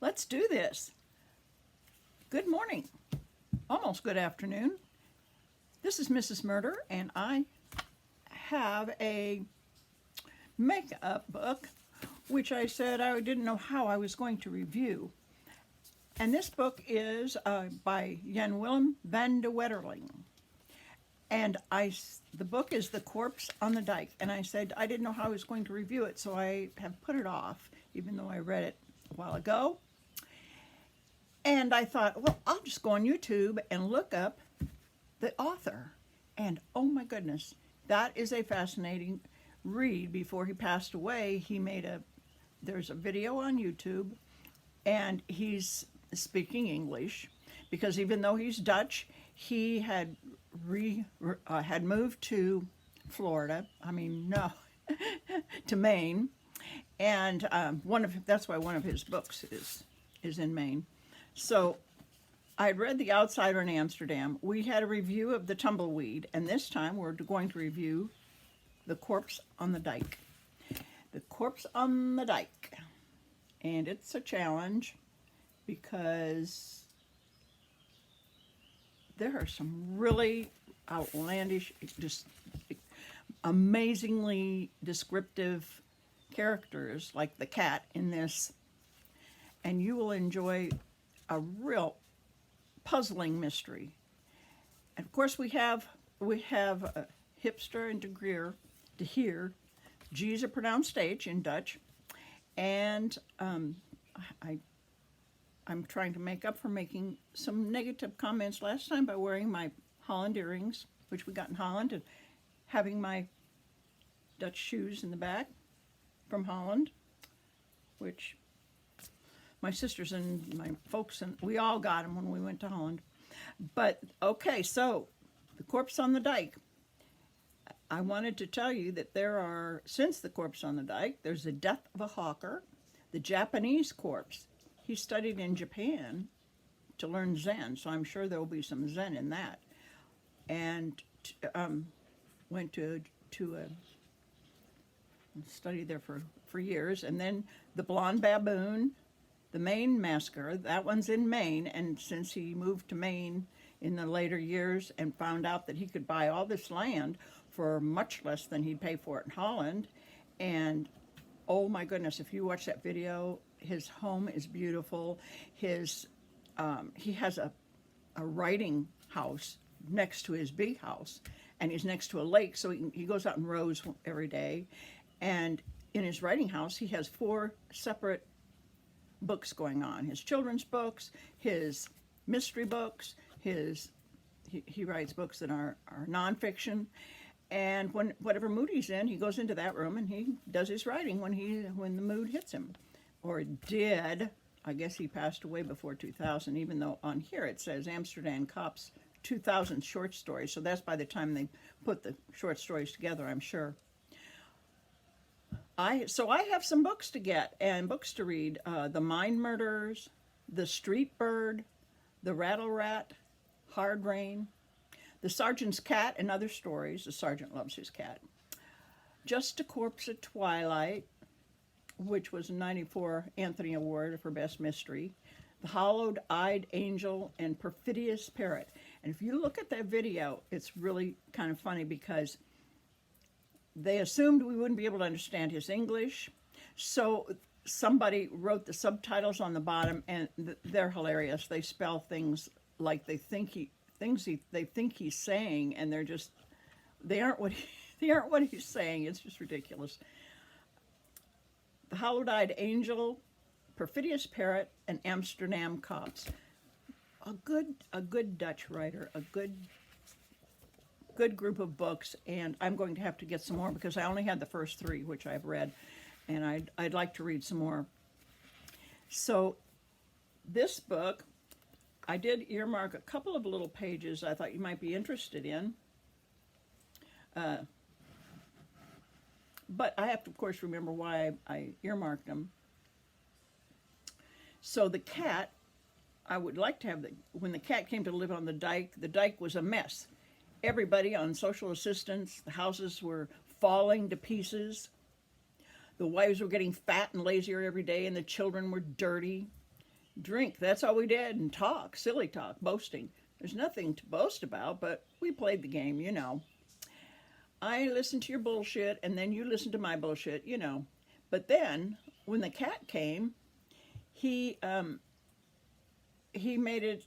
Let's do this. Good morning, almost good afternoon. This is Mrs. Murder, and I have a makeup book, which I said I didn't know how I was going to review. And this book is by Janwillem van de Wetering. And the book is The Corpse on the Dike. And I said I didn't know how I was going to review it, so I have put it off, even though I read it a while ago. And I thought, well, I'll just go on YouTube and look up the author. And oh my goodness, that is a fascinating read. Before he passed away, there's a video on YouTube, and he's speaking English, because even though he's Dutch, he had moved to Florida. To Maine, and that's why one of his books is in Maine. So I had read The Outsider in Amsterdam. We had a review of The Tumbleweed, and this time we're going to review The Corpse on the Dike. The Corpse on the Dike. And it's a challenge because there are some really outlandish, just amazingly descriptive characters like the cat in this, and you will enjoy a real puzzling mystery. And of course we have Grijpstra and De Gier. G's are pronounced H in Dutch, and I'm trying to make up for making some negative comments last time by wearing my Holland earrings, which we got in Holland, and having my Dutch shoes in the back from Holland, which my sisters and my folks, and we all got them when we went to Holland. But okay, so The Corpse on the Dike. I wanted to tell you that since The Corpse on the Dike, there's the death of a hawker, the Japanese corpse. He studied in Japan to learn Zen, so I'm sure there will be some Zen in that. And went to study there for years. And then the Blonde Baboon, the Maine Massacre, that one's in Maine. And since he moved to Maine in the later years and found out that he could buy all this land for much less than he'd pay for it in Holland, and oh my goodness, if you watch that video, his home is beautiful. He has a writing house next to his big house, and he's next to a lake, so he goes out and rows every day. And in his writing house, he has 4 separate books going on: his children's books, his mystery books, he writes books that are nonfiction. And whatever mood he's in, he goes into that room and he does his writing when the mood hits him, or did. I guess he passed away before 2000, even though on here it says Amsterdam Cops 2000 short stories. So that's by the time they put the short stories together, I'm sure. So I have some books to get and books to read. The Mind Murders, The Street Bird, The Rattle Rat, Hard Rain, The Sergeant's Cat and Other Stories. The sergeant loves his cat. Just a Corpse at Twilight, which was a '94 Anthony Award for Best Mystery. The Hollowed-Eyed Angel and Perfidious Parrot. And if you look at that video, it's really kind of funny because they assumed we wouldn't be able to understand his English. So somebody wrote the subtitles on the bottom, and they're hilarious. They spell things like they think he's saying, and they aren't what he's saying. It's just ridiculous. The Hollowed-Eyed Angel, Perfidious Parrot, and Amsterdam Cops. A good Dutch writer, a good group of books, and I'm going to have to get some more because I only had the first 3, which I've read, and I'd like to read some more. So this book, I did earmark a couple of little pages I thought you might be interested in. But I have to, of course, remember why I earmarked them. So the cat, I would like to have when the cat came to live on the dike was a mess. Everybody on social assistance, the houses were falling to pieces. The wives were getting fat and lazier every day, and the children were dirty. drink. That's all we did, and talk, silly talk, boasting. There's nothing to boast about, but we played the game, you know. I listened to your bullshit, and then you listened to my bullshit, you know. But then, when the cat came, he he made it.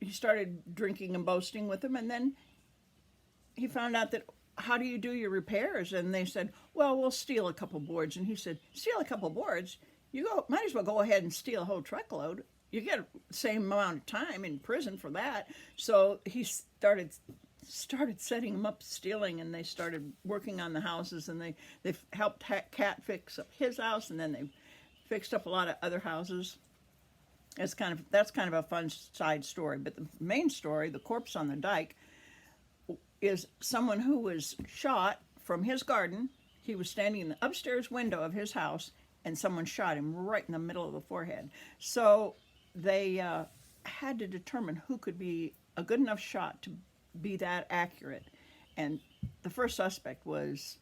He started drinking and boasting with him, and then he found out that, how do you do your repairs? And they said, well, we'll steal a couple boards. And he said, steal a couple boards? Might as well go ahead and steal a whole truckload. You get the same amount of time in prison for that. So he started setting them up stealing, and they started working on the houses, and they helped Cat fix up his house, and then they fixed up a lot of other houses. That's kind of a fun side story. But the main story, the corpse on the dike, is someone who was shot from his garden. He was standing in the upstairs window of his house, and someone shot him right in the middle of the forehead. So they had to determine who could be a good enough shot to be that accurate. And the first suspect was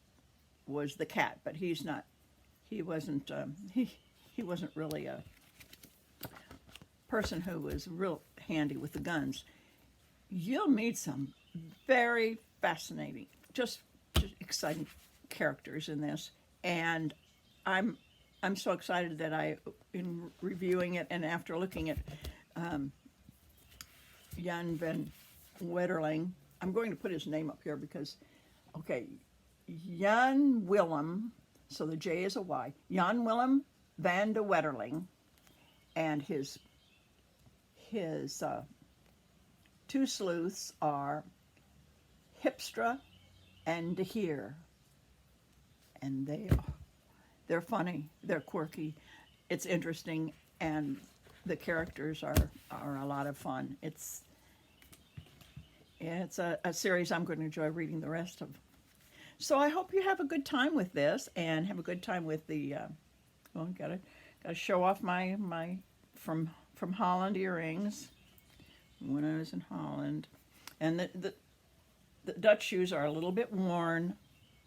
the cat, but he wasn't really a person who was real handy with the guns. You'll meet some very fascinating, just exciting characters in this, and I'm so excited that in reviewing it and after looking at Jan van Wetering, I'm going to put his name up here because, okay, Janwillem, so the J is a Y, Janwillem van de Wetering, and his two sleuths are Grijpstra and De Gier, and they're funny, they're quirky, it's interesting, and the characters are a lot of fun. It's a series I'm going to enjoy reading the rest of. So I hope you have a good time with this, and have a good time with the. Gotta show off my from Holland earrings. When I was in Holland, and the Dutch shoes are a little bit worn,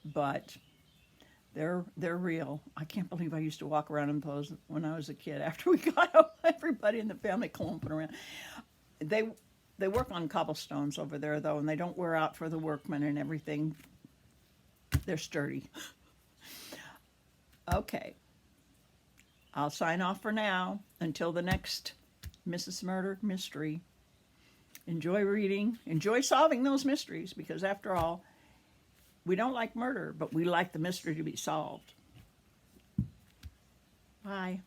but they're real. I can't believe I used to walk around in those when I was a kid. After we got out, everybody in the family clumping around. They work on cobblestones over there though, and they don't wear out for the workmen and everything. They're sturdy. Okay, I'll sign off for now until the next Mrs. Murder mystery. Enjoy reading, enjoy solving those mysteries, because after all, we don't like murder, but we like the mystery to be solved. Bye.